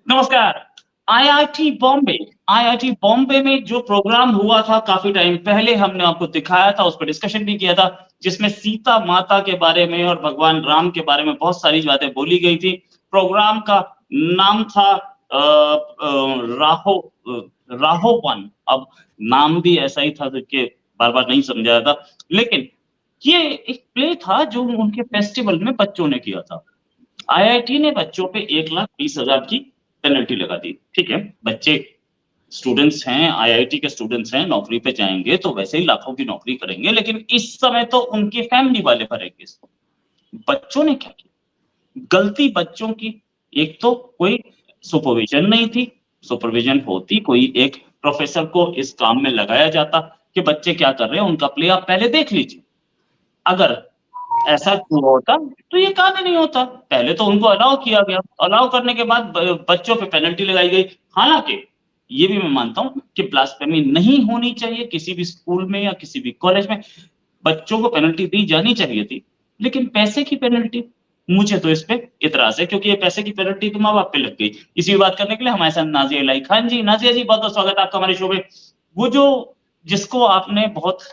नमस्कार। IIT Bombay IIT Bombay में जो प्रोग्राम हुआ था काफ़ी टाइम पहले हमने आपको दिखाया था, उस पे डिस्कशन भी किया था, जिसमें सीता माता के बारे में और भगवान राम के बारे में बहुत सारी बातें बोली गई थी। प्रोग्राम का नाम था राहोवन। अब नाम भी ऐसा ही था कि बार-बार नहीं समझाया था। लेकिन ये एक प्ले था जो उनके फेस्टिवल में बच्चों ने किया था। आईआईटी ने बच्चों पे 1,20,000 की पेनल्टी लगा दी। ठीक है, बच्चे स्टूडेंट्स हैं, आईआईटी के स्टूडेंट्स हैं, नौकरी पे जाएँगे तो वैसे ही लाखों की नौकरी करेंगे, लेकिन इस समय तो उनकी फैमिली वाले भरेंगे इसको। बच्चों ने क्या किया? गलती बच्चों की, एक तो कोई सुपरविज़न नहीं थी, सुपरविज़न होती कोई एक प्रोफ़ेसर को इस काम में लगाया जाता कि बच्चे क्या कर रहे हैं, उनका प्ले आप पहले देख लीजिए। अगर ऐसा हुआ होता, तो ये काम ही नहीं होता। पहले तो उनको अलाउ किया गया, अलाउ करने के बाद बच्चों पे पेनल्टी लगाई गई। हालाँकि ये भी मैं मानता हूँ कि ब्लास्फेमी नहीं होनी चाहिए किसी भी स्कूल में या किसी भी कॉलेज में। बच्चों को पेनल्टी दी जानी चाहिए थी, लेकिन पैसे की पेनल्टी, मुझे तो इस पे इतराज़ है क्योंकि ये पैसे की पेनल्टी तो माँ-बाप पे लग गई। इसी पे बात करने के लिए हमारे साथ नाज़िया इलाही खान जी। नाज़िया जी, बहुत-बहुत स्वागत है आपका हमारे शो में। वो जो जिसको आपने बहुत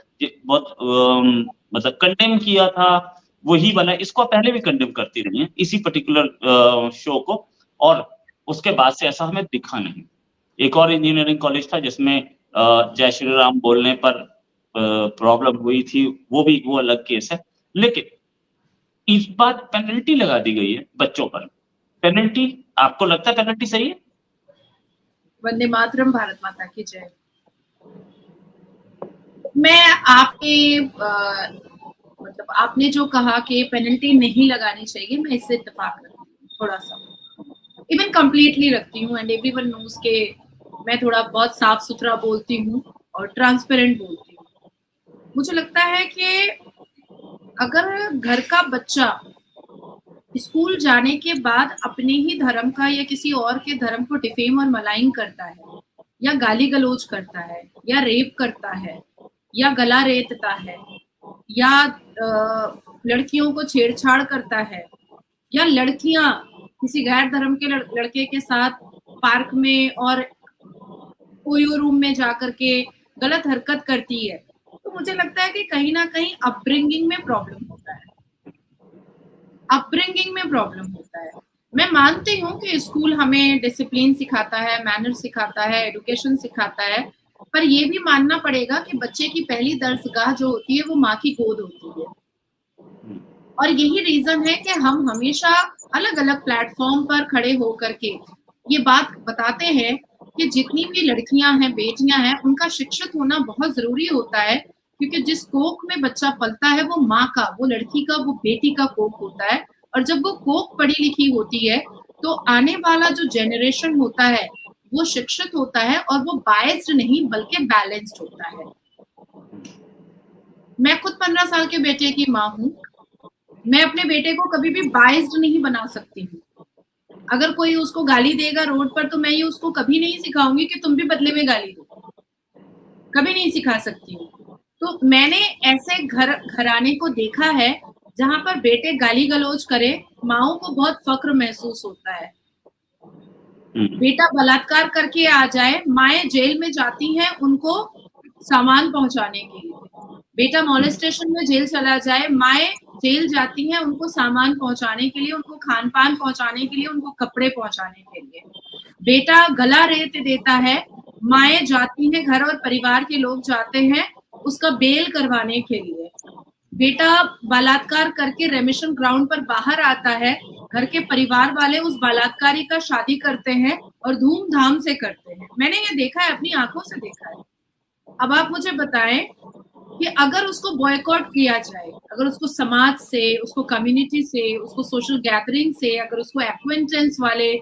मतलब कंडेम किया था, वही वाला इसको आप पहले भी कंडेम करती रही हैं, इसी पर्टिकुलर शो को, और उसके बाद से ऐसा हमें दिखा नहीं। एक और इंजीनियरिंग कॉलेज था जिसमें जय श्री राम बोलने पर प्रॉब्लम हुई थी, वो अलग केस है। लेकिन इस बार पेनल्टी लगा दी गई है बच्चों पर। पेनल्टी, आपको लगता है पेनल्टी सही है? वंदे मातरम, भारत माता की जय। मैं आपके मतलब आपने जो कहा कि पेनल्टी नहीं लगानी चाहिए, मैं इससे इत्तेफाक रखती हूँ थोड़ा सा, इवन कंप्लीटली रखती हूँ। एंड एवरीवन नोज के मैं थोड़ा बहुत साफ सुथरा बोलती हूँ और ट्रांसपेरेंट बोलती हूँ। मुझे लगता है कि अगर घर का बच्चा स्कूल जाने के बाद अपने ही धर्म का या किसी और के धर्म को डिफेम और मलाइन करता है, या गाली गलौज करता है, या रेप करता है, या गला रेतता है, या लड़कियों को छेड़छाड़ करता है, या लड़कियां किसी गैर धर्म के लड़के के साथ पार्क में और ओयो रूम में जाकर के गलत हरकत करती है, तो मुझे लगता है कि कहीं ना कहीं अपब्रिंगिंग में प्रॉब्लम होता है। अपब्रिंगिंग में प्रॉब्लम होता है। मैं मानती हूँ कि स्कूल हमें डिसिप्लिन सिखाता है, मैनर सिखाता है, एजुकेशन सिखाता है, पर ये भी मानना पड़ेगा कि बच्चे की पहली दरसगाह जो होती है वो माँ की गोद होती है। और यही रीजन है कि हम हमेशा अलग-अलग प्लेटफॉर्म पर खड़े होकर के ये बात बताते हैं कि जितनी भी लड़कियां हैं, बेटियां हैं, उनका शिक्षित होना बहुत जरूरी होता है, क्योंकि जिस कोख में बच्चा पलता है वो माँ का, वो लड़की का, वो बेटी का कोख होता है। और जब वो कोख पढ़ी लिखी होती है तो आने वाला जो जनरेशन होता है वो शिक्षित होता है और वो बायस्ड नहीं बल्कि बैलेंस्ड होता है। मैं खुद 15 साल के बेटे की माँ हूँ। मैं अपने बेटे को कभी भी बायस्ड नहीं बना सकती हूँ। अगर कोई उसको गाली देगा रोड पर तो मैं ये उसको कभी नहीं सिखाऊंगी कि तुम भी बदले में गाली दो, कभी नहीं सिखा सकती हूँ। तो मैंने ऐसे घराने को देखा है जहां पर बेटे गाली गलौज करे, माओ को बहुत फक्र महसूस होता है। बेटा बलात्कार करके आ जाए, माएं जेल में जाती हैं उनको सामान पहुंचाने के लिए। बेटा मॉलेस्टेशन में जेल चला जाए, माएं जेल जाती हैं उनको सामान पहुंचाने के लिए, उनको खान पान पहुंचाने के लिए, उनको कपड़े पहुंचाने के लिए। बेटा गला रेत देता है, माएं जाती हैं, घर और परिवार के लोग जाते हैं उसका बेल करवाने के लिए। बेटा बलात्कार करके रेमिशन ग्राउंड पर बाहर आता है, घर के परिवार वाले उस बलात्कारी का शादी करते हैं और धूमधाम से करते हैं। मैंने ये देखा है, अपनी आंखों से देखा है। अब आप मुझे बताएं कि अगर उसको बॉयकॉट किया जाए, अगर उसको समाज से, उसको कम्युनिटी से, उसको सोशल गैदरिंग से, अगर उसको एक्वेंटेंस वाले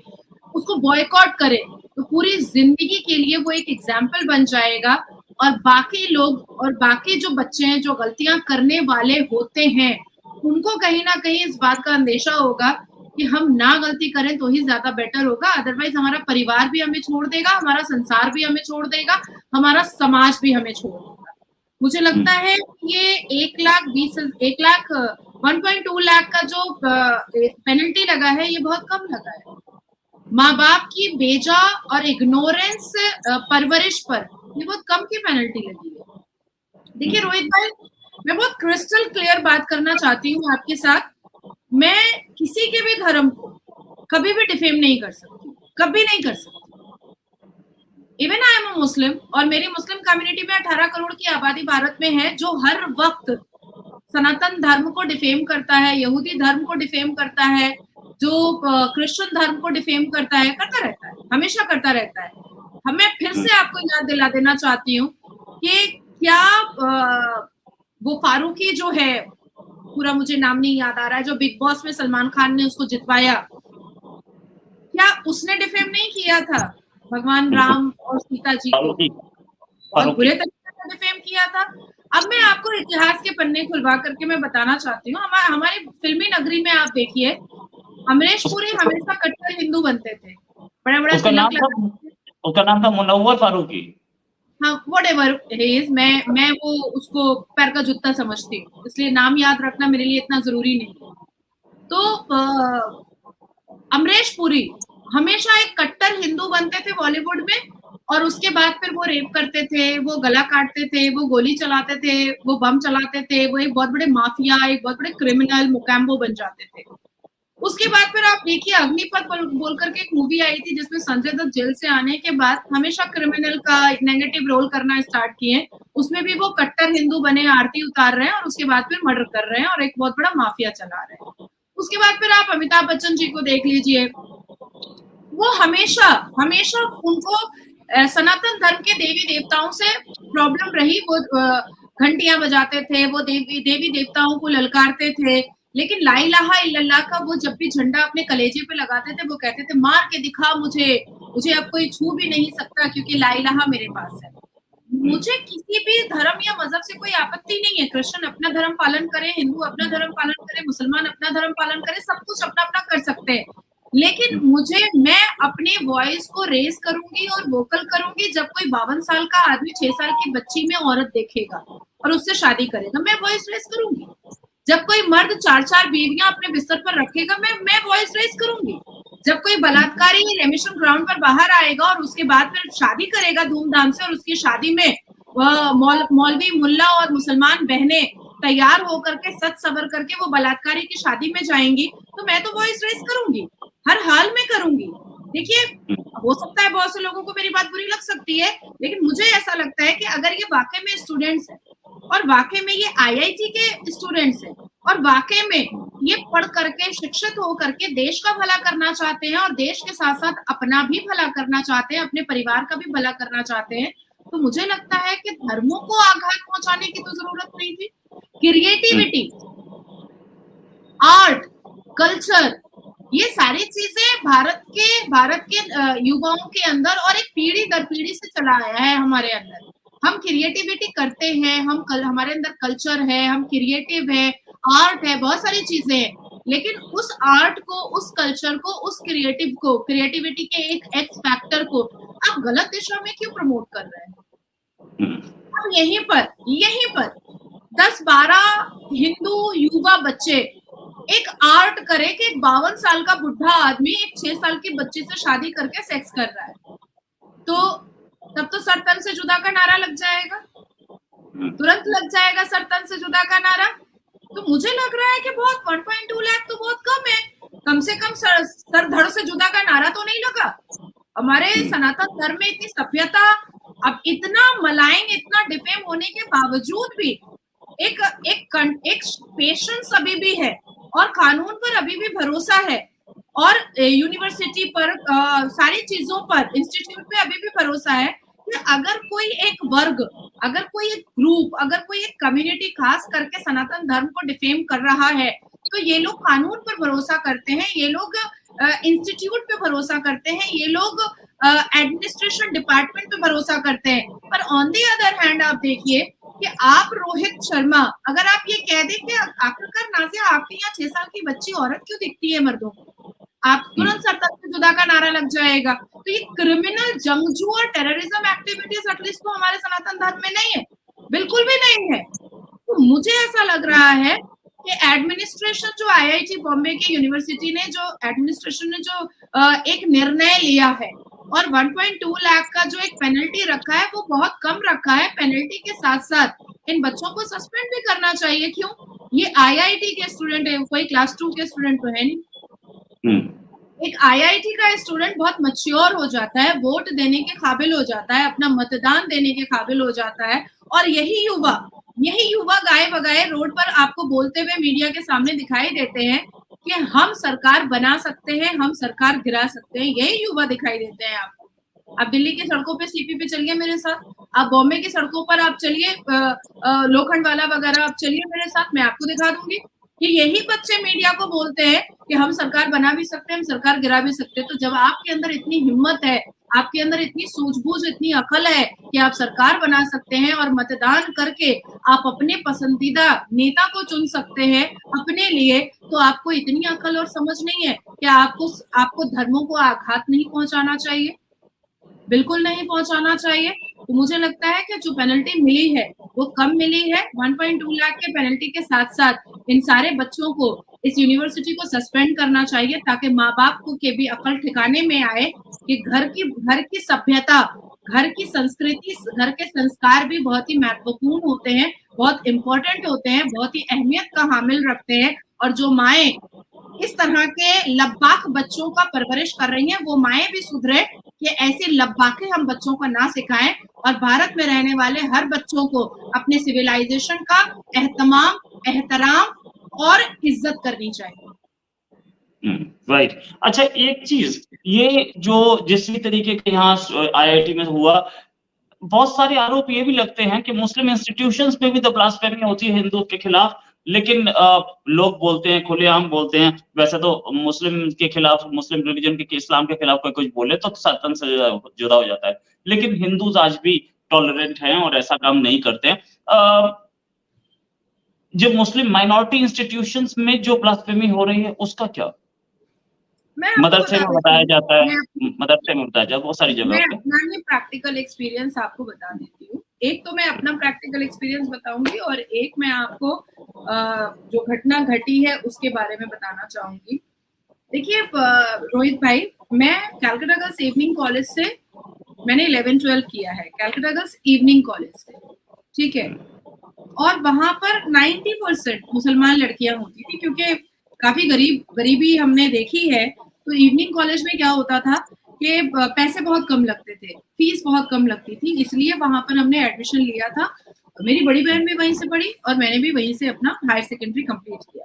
उसको बॉयकॉट करें, तो पूरी जिंदगी के लिए वो एक एग्जाम्पल बन जाएगा। और बाकी लोग और बाकी जो बच्चे हैं जो गलतियां करने वाले होते हैं, उनको कहीं ना कहीं इस बात का अंदेशा होगा कि हम ना गलती करें तो ही ज्यादा बेटर होगा। अदरवाइज हमारा परिवार भी हमें छोड़ देगा, हमारा संसार भी हमें छोड़ देगा, हमारा समाज भी हमें छोड़ देगा। मुझे लगता है ये 1,20,000 1.2 लाख का जो पेनल्टी लगा है ये बहुत कम लगा है। माँ बाप की बेजा और इग्नोरेंस परवरिश पर ये बहुत कम की पेनल्टी लगी है। देखिए रोहित भाई, मैं बहुत क्रिस्टल क्लियर बात करना चाहती हूँ आपके साथ। मैं किसी के भी धर्म को कभी भी डिफेम नहीं कर सकती, कभी नहीं कर सकती। इवन आई एम अ मुस्लिम, और मेरी मुस्लिम कम्युनिटी में 18 करोड़ की आबादी भारत में है, जो हर वक्त सनातन धर्म को डिफेम करता है, यहूदी धर्म को डिफेम करता है, जो क्रिश्चियन धर्म को डिफेम करता रहता है, हमेशा करता रहता है। हमें फिर से आपको याद दिला देना चाहती हूँ कि क्या वो फारूकी जो है, पूरा मुझे नाम नहीं याद आ रहा है, जो बिग बॉस में सलमान खान ने उसको जितवाया, क्या उसने डिफेम नहीं किया था भगवान राम और सीता जी को? बहुत बुरे तरीके से डिफेम किया था। अब मैं आपको इतिहास के पन्ने खुलवा करके मैं बताना चाहती हूँ, हमारी फिल्मी नगरी में आप देखिए, अमरीश पुरी हमेशा कट्टर हिंदू बनते थे, बड़ा बड़ा तिलक लगा, उसका नाम था मुनव्वर फारूकी। हाँ व्हाटएवर इज, मैं वो उसको पैर का जूता समझती हूँ, इसलिए नाम याद रखना मेरे लिए इतना जरूरी नहीं है। तो अमरीश पुरी हमेशा एक कट्टर हिंदू बनते थे बॉलीवुड में, और उसके बाद फिर वो रेप करते थे, वो गला काटते थे, वो गोली चलाते थे, वो बम चलाते थे, वो एक बहुत बड़े माफिया, एक बहुत बड़े क्रिमिनल मुकैम्बो बन जाते थे। उसके बाद फिर आप देखिए अग्निपथ बोल करके एक मूवी आई थी, जिसमें संजय दत्त जेल से आने के बाद हमेशा क्रिमिनल का नेगेटिव रोल करना स्टार्ट किए। उसमें भी वो कट्टर हिंदू बने, आरती उतार रहे हैं, और उसके बाद फिर मर्डर कर रहे हैं और एक बहुत बड़ा माफिया चला रहे हैं। उसके बाद फिर आप अमिताभ बच्चन जी को देख लीजिए, वो हमेशा हमेशा उनको सनातन धर्म के देवी देवताओं से प्रॉब्लम रही। वो घंटियां बजाते थे, वो देवी देवताओं को ललकारते थे, लेकिन ला इलाहा इल्लल्लाह का वो जब भी झंडा अपने कलेजे पे लगाते थे, वो कहते थे मार के दिखा मुझे अब कोई छू भी नहीं सकता, क्योंकि ला इलाहा मेरे पास है। मुझे किसी भी धर्म या मजहब से कोई आपत्ति नहीं है, क्रिश्चियन अपना धर्म पालन करे, हिंदू अपना धर्म पालन करे, मुसलमान अपना धर्म पालन करे, सब कुछ अपना अपना कर सकते हैं, लेकिन मैं अपने वॉइस को रेज करूंगी और वोकल करूंगी जब कोई 52 साल का आदमी 6 साल की बच्ची में औरत देखेगा और उससे शादी करेगा, मैं वॉइस रेज करूंगी। जब कोई मर्द 4-4 बीवियां अपने बिस्तर पर रखेगा, मैं वॉइस रेज करूंगी। जब कोई बलात्कारी रेमिशन ग्राउंड पर बाहर आएगा और उसके बाद फिर शादी करेगा धूमधाम से, और उसकी शादी में मौलवी मुल्ला और मुसलमान बहनें तैयार होकर के सच सवर करके वो बलात्कारी की शादी में जाएंगी, तो मैं तो वॉइस रेज करूंगी, हर हाल में करूंगी। देखिए, हो सकता है बहुत से लोगों को मेरी बात बुरी लग सकती है, लेकिन मुझे ऐसा लगता है कि अगर ये वाकई में स्टूडेंट्स हैं, और वाकई में ये IIT के स्टूडेंट्स हैं, और वाकई में ये पढ़ करके शिक्षित हो करके देश का भला करना चाहते हैं, और देश के साथ साथ अपना भी भला करना चाहते हैं, अपने परिवार का भी भला करना चाहते हैं, तो मुझे लगता है कि धर्मों को आघात पहुंचाने की तो जरूरत नहीं थी। क्रिएटिविटी, आर्ट, कल्चर, ये सारी चीजें भारत के युवाओं के अंदर और एक पीढ़ी दर पीढ़ी से चला आया है हमारे अंदर। हम क्रिएटिविटी करते हैं, हमारे अंदर कल्चर है, हम क्रिएटिव है, आर्ट है, बहुत सारी चीजें हैं, लेकिन उस आर्ट को, उस कल्चर को, उस क्रिएटिविटी के एक एक्स फैक्टर को आप गलत दिशा में क्यों प्रमोट कर रहे हैं? अब यहीं पर 10-12 हिंदू युवा बच्चे एक आर्ट करे कि एक 52 साल का बुढ़ा आदमी एक 6 साल की बच्ची से शादी करके सेक्स कर रहा है, तो तब तो सर तन से जुदा का नारा लग जाएगा, तुरंत लग जाएगा सर तन से जुदा का नारा। तो मुझे लग रहा है कि बहुत 1.2 लाख तो बहुत कम है, कम से कम सर धड़ से जुदा का नारा तो नहीं लगा। हमारे सनातन धर्म में इतनी सभ्यता, अब इतना मलाइंग, इतना डिफेम होने के बावजूद भी एक पेशेंस अभी भी है, और कानून पर अभी भी भरोसा है, और यूनिवर्सिटी पर, सारी चीजों पर, इंस्टीट्यूट पे अभी भी भरोसा है कि अगर कोई एक वर्ग, अगर कोई एक ग्रुप, अगर कोई एक कम्युनिटी खास करके सनातन धर्म को डिफेम कर रहा है, तो ये लोग कानून पर भरोसा करते हैं, ये लोग इंस्टीट्यूट पे भरोसा करते हैं, ये लोग एडमिनिस्ट्रेशन डिपार्टमेंट पे भरोसा करते हैं। पर ऑन द अदर हैंड आप देखिए कि आप रोहित शर्मा, अगर आप ये कह दें कि आखिरकार नाज़िया आपके यहाँ 6 साल की बच्ची औरत क्यों दिखती है मर्दों को, आप तुरंत सर तक से जुदा का नारा लग जाएगा। तो ये क्रिमिनल, जंगजू और टेररिज्म एक्टिविटीज एटलीस्ट तो हमारे सनातन धर्म में नहीं है, बिल्कुल भी नहीं है। तो मुझे ऐसा लग रहा है कि एडमिनिस्ट्रेशन जो IIT बॉम्बे की यूनिवर्सिटी ने जो एडमिनिस्ट्रेशन ने जो एक निर्णय लिया है और 1.2 लाख का जो एक पेनल्टी रखा है वो बहुत कम रखा है। पेनल्टी के साथ-साथ इन बच्चों को सस्पेंड भी करना चाहिए। क्यों? ये आईआईटी के स्टूडेंट है, कोई क्लास 2 के स्टूडेंट तो है नहीं। एक आईआईटी का स्टूडेंट बहुत मैच्योर हो जाता है, वोट देने के काबिल हो जाता है, अपना मतदान देने के काबिल हो जाता है और यही युवा गाए बगाए रोड पर आपको बोलते हुए मीडिया के सामने दिखाई देते हैं कि हम सरकार बना सकते हैं, हम सरकार गिरा सकते हैं। यही युवा दिखाई देते हैं आपको। आप दिल्ली की सड़कों पे सीपी पे चलिए मेरे साथ, आप बॉम्बे की सड़कों पर आप चलिए, लोखंडवाला वगैरह आप चलिए मेरे साथ, मैं आपको दिखा दूंगी कि यही बच्चे मीडिया को बोलते हैं कि हम सरकार बना भी सकते हैं, हम सरकार गिरा भी सकते हैं। तो जब आपके अंदर इतनी हिम्मत है, आपके अंदर इतनी सूझबूझ, इतनी अकल है कि आप सरकार बना सकते हैं और मतदान करके आप अपने पसंदीदा नेता को चुन सकते हैं अपने लिए, तो आपको इतनी अकल और समझ नहीं है कि आपको धर्मों को आघात नहीं पहुंचाना चाहिए, बिल्कुल नहीं पहुंचाना चाहिए। तो मुझे लगता है कि जो पेनल्टी मिली है वो कम मिली है। 1.2 लाख के पेनल्टी के साथ-साथ इन सारे बच्चों को, इस यूनिवर्सिटी को सस्पेंड करना चाहिए ताकि माँ-बाप को के भी अकल ठिकाने में आए कि घर की सभ्यता, घर की संस्कृति, घर के संस्कार भी बहुत ही महत्वपूर्ण होते हैं, बहुत इम्पोर्टेंट होते हैं, बहुत ही अहमियत का हामिल रखते हैं और जो माएँ इस तरह के लब्बाक बच्चों का परवरिश कर रही हैं, वो माएँ भी सुधरे कि ऐसे लब्बाके हम बच्चों को ना सिखाएं और भारत में रहने वाले हर बच्चों को अपने सिविलाइजेशन का एहतराम और इज्जत करनी चाहिए। राइट। अच्छा, एक चीज, ये जो जिस भी तरीके के यहाँ आईआईटी में हुआ, बहुत सारे आरोप ये भी लगते हैं कि मुस्लिम इंस्टीट्यूशंस में भी तो ब्लास्फेमी होती है हिंदुओं के खिलाफ, लेकिन लोग बोलते हैं, खुलेआम बोलते हैं। वैसे तो मुस्लिम के खिलाफ, मुस्लिम रिलीजन के, इस्लाम के खिलाफ कोई कुछ बोले तो सतन से जुदा हो जाता है, लेकिन हिंदूज आज भी टॉलरेंट हैं और ऐसा काम नहीं करते हैं। जो मुस्लिम माइनॉरिटी इंस्टीट्यूशंस में जो ब्लास्फेमी हो रही है उसका क्या? मदरसे में बताया जाता है, मदरसे में बताया जाता है, बहुत सारी जगह मैं पे। अपना ही प्रैक्टिकल एक्सपीरियंस आपको बता देती हूँ। एक तो मैं अपना प्रैक्टिकल एक्सपीरियंस बताऊंगी और एक मैं आपको जो घटना घटी है उसके बारे में बताना चाहूंगी। देखिए रोहित भाई, मैं कैलकाटा गर्ल्स इवनिंग कॉलेज से मैंने 11-12 किया है, कैलकाटा गर्ल्स इवनिंग कॉलेज से, ठीक है। और वहां पर 90% मुसलमान लड़कियां होती थी क्योंकि काफी गरीबी हमने देखी है। तो इवनिंग कॉलेज में क्या होता था कि पैसे बहुत कम लगते थे, फीस बहुत कम लगती थी, इसलिए वहां पर हमने एडमिशन लिया था। मेरी बड़ी बहन भी वहीं से पढ़ी और मैंने भी वहीं से अपना हायर सेकेंडरी कंप्लीट किया।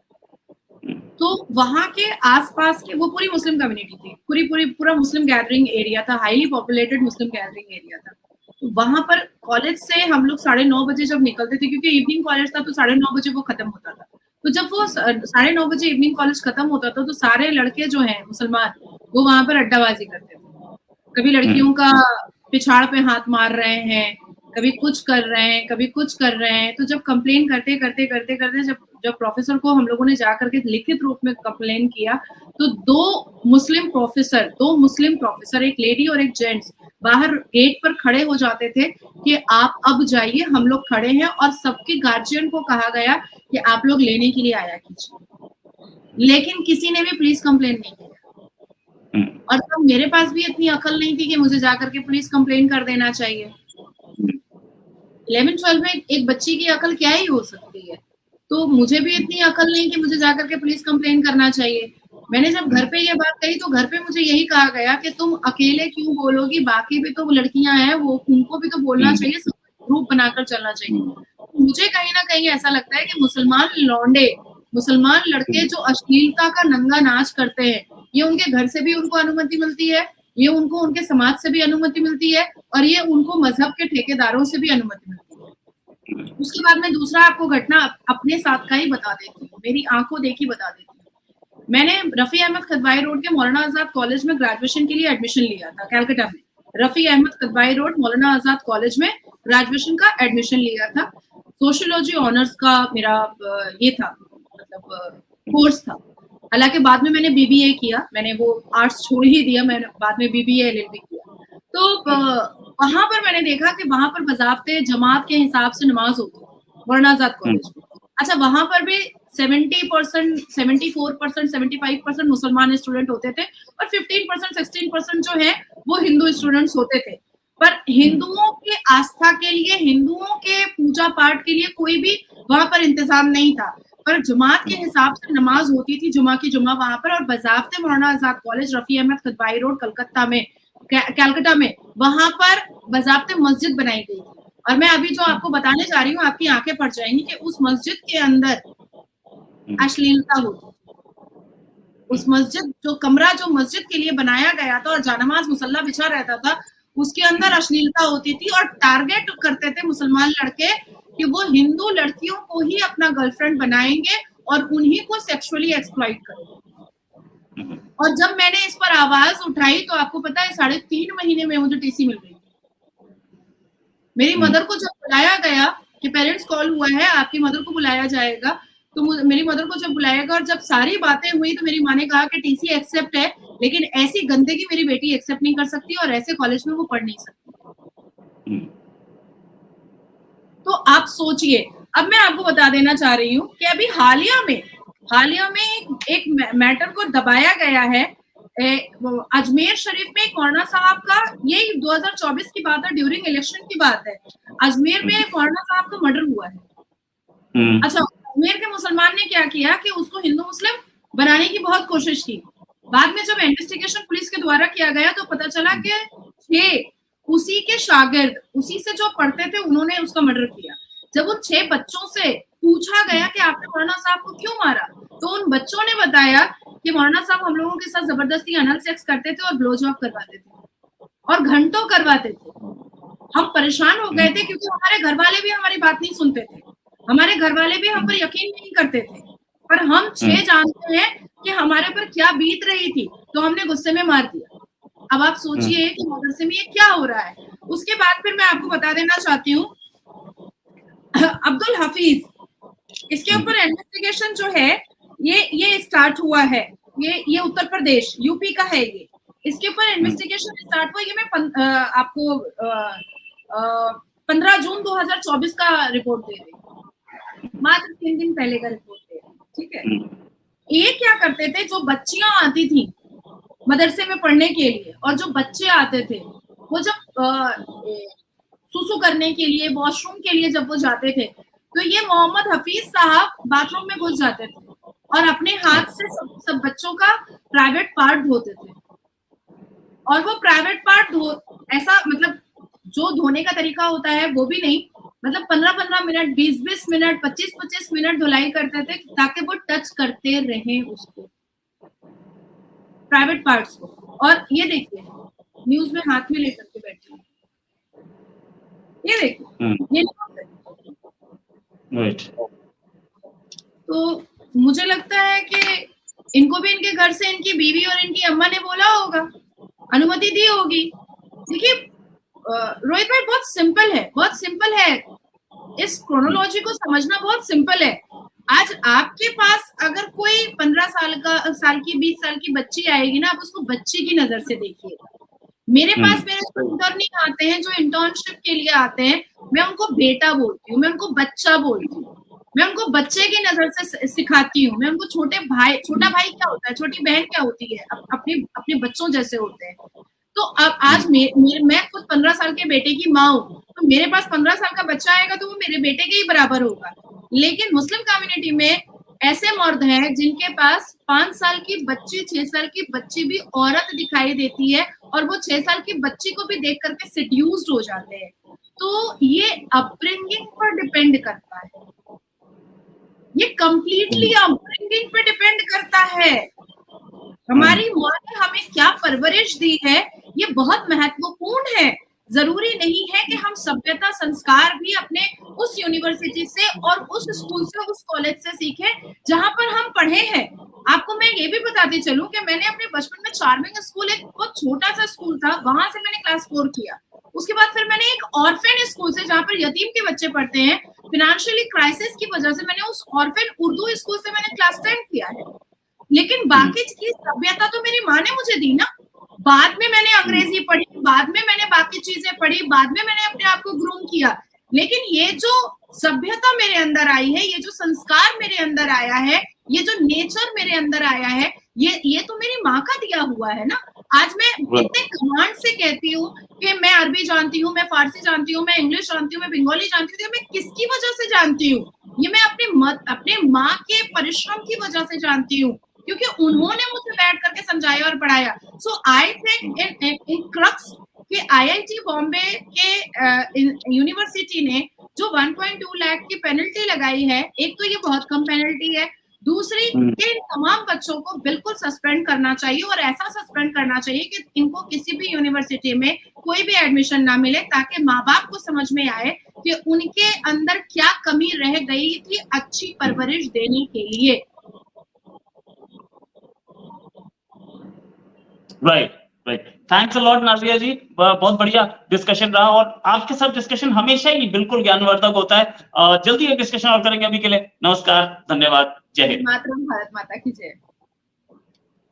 तो वहां के आसपास के वो पूरी मुस्लिम कम्युनिटी थी, पूरा मुस्लिम गैदरिंग एरिया था, हाईली पॉपुलेटेड मुस्लिम गैदरिंग एरिया था। तो वहां पर कॉलेज से हम लोग 9:30 बजे जब निकलते थे, क्योंकि इवनिंग कॉलेज था तो 9:30 बजे वो खत्म होता था। तो जब वो 9:30 बजे इवनिंग कॉलेज खत्म होता था तो सारे लड़के जो हैं मुसलमान, वो वहां पर अड्डाबाजी करते थे। कभी लड़कियों का पिछाड़ पे हाथ मार रहे हैं, कभी कुछ कर रहे हैं, कभी कुछ कर रहे हैं। तो जब कंप्लेन करते जब प्रोफेसर को हम लोगों ने जाकर के लिखित रूप में कंप्लेन किया, तो दो मुस्लिम प्रोफेसर, एक लेडी और एक जेंट्स, बाहर गेट पर खड़े हो जाते थे कि आप अब जाइए, हम लोग खड़े हैं। और सबके गार्जियन को कहा गया कि आप लोग लेने के लिए आया कीजिए, लेकिन किसी ने भी पुलिस कंप्लेन नहीं किया। और तब मेरे पास भी इतनी अकल नहीं थी कि मुझे जाकर के पुलिस कंप्लेन कर देना चाहिए। 11-12 में एक बच्ची की अकल क्या ही हो सकती है, तो मुझे भी इतनी अकल नहीं कि मुझे जाकर के पुलिस कंप्लेन करना चाहिए। मैंने जब घर पे ये बात कही तो घर पे मुझे यही कहा गया कि तुम अकेले क्यों बोलोगी, बाकी भी तो लड़कियां हैं, वो उनको भी तो बोलना चाहिए, ग्रुप बनाकर चलना चाहिए। मुझे कहीं ना कहीं ऐसा लगता है कि मुसलमान लड़के जो अश्लीलता का नंगा नाच करते हैं, ये उनके घर से भी उनको अनुमति मिलती है, ये उनको उनके समाज से भी अनुमति मिलती है और ये उनको मजहब के ठेकेदारों से भी अनुमति मिलती है। उसके बाद मैं दूसरा आपको घटना अपने साथ का ही बता देती हूँ, मेरी आंखों देखी बता देती हूँ। मैंने रफी अहमद कदवाई रोड के मौलाना आजाद कॉलेज में ग्रेजुएशन के लिए एडमिशन लिया था, कैलकाटा में रफी अहमद कदवाई रोड मौलाना आजाद कॉलेज में ग्रेजुएशन का एडमिशन लिया था। सोशियोलॉजी ऑनर्स का मेरा ये था, मतलब कोर्स था। हालांकि बाद में मैंने बीबीए किया, मैंने वो आर्ट्स छोड़ ही दिया, मैंने बाद में बीबीए एलएलबी किया। तो वहां पर मैंने देखा कि वहां पर बजाते जमात के हिसाब से नमाज होती है मौलाना आजाद कॉलेज में। अच्छा, वहां पर भी 70%, 74%, 75% मुसलमान स्टूडेंट होते थे और 15%, 16% जो है वो हिंदू स्टूडेंट्स होते थे। पर हिंदुओं के आस्था के लिए, हिंदुओं के पूजा पाठ के लिए कोई भी वहां पर इंतजाम नहीं था। पर जमात के हिसाब से नमाज होती थी जुमा की जुमा वहां पर, और बजाफ्ते मौलाना आजाद कॉलेज रफी अहमद कदवाई रोड कलकत्ता में वहां पर बजाफ्ते मस्जिद बनाई गई थी। और मैं अभी जो आपको बताने जा रही हूँ, आपकी आंखें पड़ जाएंगी कि उस मस्जिद के अंदर अश्लीलता होती। उस मस्जिद जो कमरा जो मस्जिद के लिए बनाया गया था और जानमाज मुसल्ला बिछा रहता था, उसके अंदर अश्लीलता होती थी और टारगेट करते थे मुसलमान लड़के कि वो हिंदू लड़कियों को ही अपना गर्लफ्रेंड बनाएंगे और उन्हीं को सेक्सुअली एक्सप्लॉइट करेंगे। और जब मैंने इस पर आवाज उठाई तो आपको पता है 3.5 महीने में मुझे टीसी मिल गई। मेरी मदर को जब बुलाया गया कि पेरेंट्स कॉल हुआ है, आपकी मदर को बुलाया जाएगा, तो मेरी मदर को जब बुलाया गया और जब सारी बातें हुई तो मेरी माँ ने कहा कि टीसी एक्सेप्ट है, लेकिन ऐसी गंदगी मेरी बेटी एक्सेप्ट नहीं कर सकती और ऐसे कॉलेज में वो पढ़ नहीं सकती। तो आप सोचिए। अब मैं आपको बता देना चाह रही हूँ कि अभी हालिया में एक मैटर को दबाया गया है। अजमेर शरीफ में एक मौलाना साहब का, यही 2024 की बात है, ड्यूरिंग इलेक्शन की बात है, अजमेर में एक मौलाना साहब का मर्डर हुआ है। अच्छा, अजमेर के मुसलमान ने क्या किया कि उसको हिंदू मुस्लिम बनाने की बहुत कोशिश की। बाद में जब इन्वेस्टिगेशन पुलिस के द्वारा किया गया तो पता चला कि 6 उसी के शागिर्द, उसी से जो पढ़ते थे, उन्होंने उसका मर्डर किया। जब उन 6 बच्चों से पूछा गया कि आपने मौलाना साहब को क्यों मारा, तो उन बच्चों ने बताया कि मौलाना साहब हम लोगों के साथ जबरदस्ती अनल सेक्स करते थे और ब्लो जॉब करवाते थे और घंटों करवाते थे। हम परेशान हो गए थे क्योंकि हमारे घर वाले भी हमारी बात नहीं सुनते थे, हमारे घर वाले भी हम पर यकीन नहीं करते थे, पर हम 6 जानते हैं कि हमारे पर क्या बीत रही थी, तो हमने गुस्से में मार दिया। अब आप सोचिए कि मदरसे में ये क्या हो रहा है। उसके बाद फिर मैं आपको बता देना चाहती हूँ अब्दुल हफीज, इसके ऊपर इन्वेस्टिगेशन जो है ये स्टार्ट हुआ है। ये उत्तर प्रदेश यूपी का है। ये इसके ऊपर इन्वेस्टिगेशन स्टार्ट हुआ। ये मैं आपको 15 जून 2024 का रिपोर्ट दे रही हूँ, मात्र 3 दिन पहले का रिपोर्ट दे रही हूँ, ठीक है। ये क्या करते थे, जो बच्चियां आती थी मदरसे में पढ़ने के लिए और जो बच्चे आते थे, वो जब सुसु करने के लिए, वॉशरूम के लिए जब वो जाते थे, तो ये मोहम्मद हफीज साहब बाथरूम में घुस जाते थे और अपने हाथ से सब बच्चों का प्राइवेट पार्ट धोते थे। और वो प्राइवेट पार्ट ऐसा, मतलब जो धोने का तरीका होता है वो भी नहीं, मतलब 15-15 मिनट, 20-20 मिनट, 25-25 मिनट धुलाई करते थे ताकि वो टच करते रहे उसको, प्राइवेट पार्ट्स को। और ये देखिए न्यूज में हाथ में लेकर के बैठे हैं, ये देखिए, ये तो मुझे लगता है कि इनको भी इनके घर से इनकी बीवी और इनकी अम्मा ने बोला होगा, अनुमति दी होगी। देखिए रोहित भाई, बहुत सिंपल है, बहुत सिंपल है। इस क्रोनोलॉजी को समझना बहुत सिंपल है। आज आपके पास अगर कोई 15 साल की 20 साल की बच्ची आएगी ना, आप उसको बच्ची की नजर से देखिएगा। मेरे पास मेरे इंटर्निंग आते हैं, जो इंटर्नशिप के लिए आते हैं, मैं उनको बेटा बोलती हूँ, मैं उनको बच्चा बोलती हूँ, मैं उनको बच्चे की नजर से सिखाती हूँ। मैं उनको छोटा भाई क्या होता है, छोटी बहन क्या होती है, अपने बच्चों जैसे होते हैं। तो अब आज मैं खुद 15 साल के बेटे की माँ हूँ, तो मेरे पास 15 साल का बच्चा आएगा तो वो मेरे बेटे के ही बराबर होगा। लेकिन मुस्लिम कम्युनिटी में ऐसे मर्द हैं जिनके पास 5 साल की बच्ची, 6 साल की बच्ची भी औरत दिखाई देती है और वो 6 साल की बच्ची को भी देख करके सेड्यूस्ड हो जाते हैं। तो ये अपब्रिंगिंग पर डिपेंड करता है, ये कंप्लीटली अपब्रिंगिंग पे डिपेंड करता है। हमारी माँ ने हमें क्या परवरिश दी है, ये बहुत महत्वपूर्ण है। जरूरी नहीं है कि हम सभ्यता संस्कार भी अपने उस यूनिवर्सिटी से और उस स्कूल से, उस कॉलेज से सीखें जहां पर हम पढ़े हैं। आपको मैं ये भी बताती चलूं कि मैंने अपने बचपन में चार्मिंग स्कूल, एक बहुत छोटा सा स्कूल था, वहां से मैंने क्लास 4 किया। उसके बाद फिर मैंने एक ऑर्फेन स्कूल से, जहाँ पर यतीम के बच्चे पढ़ते हैं, फिनेंशियली क्राइसिस की वजह से मैंने उस ऑर्फेन उर्दू स्कूल से मैंने क्लास 10 किया है। लेकिन बाकी की सभ्यता तो मेरी माँ ने मुझे दी ना। बाद में मैंने अंग्रेजी पढ़ी, बाद में मैंने बाकी चीजें पढ़ी, बाद में मैंने अपने आप को ग्रूम किया। लेकिन ये जो सभ्यता मेरे अंदर आई है, ये जो संस्कार मेरे अंदर आया है, ये जो नेचर मेरे अंदर आया है, ये तो मेरी माँ का दिया हुआ है ना। आज मैं इतने कमांड से कहती हूँ कि मैं अरबी जानती हूँ, मैं फारसी जानती हूँ, मैं इंग्लिश जानती हूँ, मैं बंगाली जानती हूँ, मैं किसकी वजह से जानती हूँ? ये मैं अपने माँ के परिश्रम की वजह से जानती हूँ, क्योंकि उन्होंने मुझे बैठ करके समझाया और पढ़ाया। सो आई थिंक इन क्रक्स कि आईआईटी बॉम्बे के यूनिवर्सिटी ने जो 1.2 लाख की पेनल्टी लगाई है, एक तो ये बहुत कम पेनल्टी है, दूसरी कि इन तमाम बच्चों को बिल्कुल सस्पेंड करना चाहिए और ऐसा सस्पेंड करना चाहिए कि इनको किसी भी यूनिवर्सिटी में कोई भी एडमिशन ना मिले, ताकि माँ बाप को समझ में आए कि उनके अंदर क्या कमी रह गई थी अच्छी परवरिश देने के लिए। Right right, thanks a lot Nazia ji, बहुत बढ़िया डिस्कशन रहा और आपके साथ डिस्कशन हमेशा ही बिल्कुल ज्ञानवर्धक होता है। जल्दी एक डिस्कशन और करेंगे, अभी के लिए नमस्कार, धन्यवाद, जय हिंद। मातरम, भारत माता की जय।